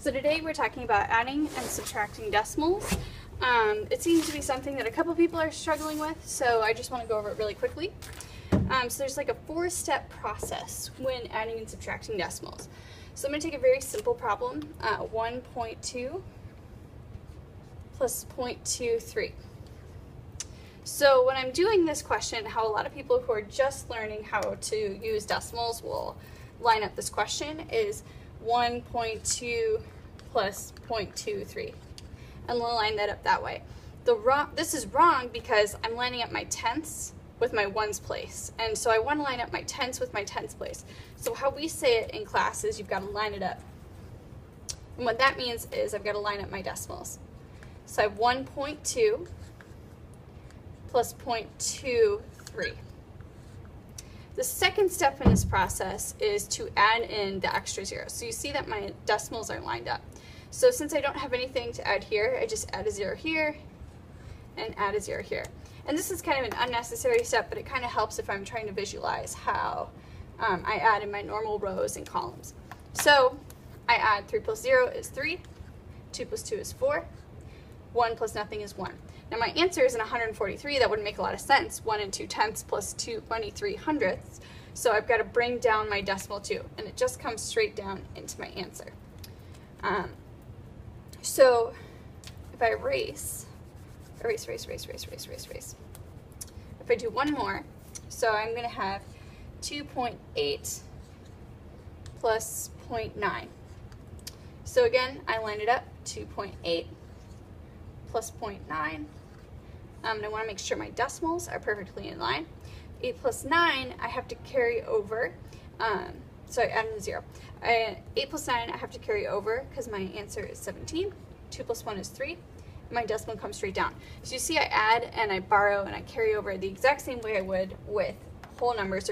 So today we're talking about adding and subtracting decimals. It seems to be something that a couple people are struggling with, so I just want to go over it really quickly. So there's like a 4-step process when adding and subtracting decimals. So I'm going to take a very simple problem, 1.2 plus 0.23. So when I'm doing this question, how a lot of people who are just learning how to use decimals will line up this question is 1.2 plus 0.23. And we'll line that up that way. This is wrong because I'm lining up my tenths with my ones place. And so I want to line up my tenths with my tenths place. So how we say it in class is you've got to line it up. And what that means is I've got to line up my decimals. So I have 1.2 plus 0.23. The second step in this process is to add in the extra zeros. So you see that my decimals are lined up. So since I don't have anything to add here, I just add a 0 here and add a 0 here. And this is kind of an unnecessary step, but it kind of helps if I'm trying to visualize how I add in my normal rows and columns. So I add 3 plus 0 is 3, 2 plus 2 is 4, 1 plus nothing is 1. Now my answer is in 143. That wouldn't make a lot of sense. 1 and 2 tenths plus 23 hundredths. So I've got to bring down my decimal 2, and it just comes straight down into my answer. So if I erase. If I do one more, so I'm going to have 2.8 plus 0.9. So again, I line it up, 2.8 plus 0.9. And I want to make sure my decimals are perfectly in line. 8 plus 9, I have to carry over. So I add in a 0. 8 plus 9, I have to carry over because my answer is 17. 2 plus 1 is 3. My decimal comes straight down. So you see I add and I borrow and I carry over the exact same way I would with whole numbers.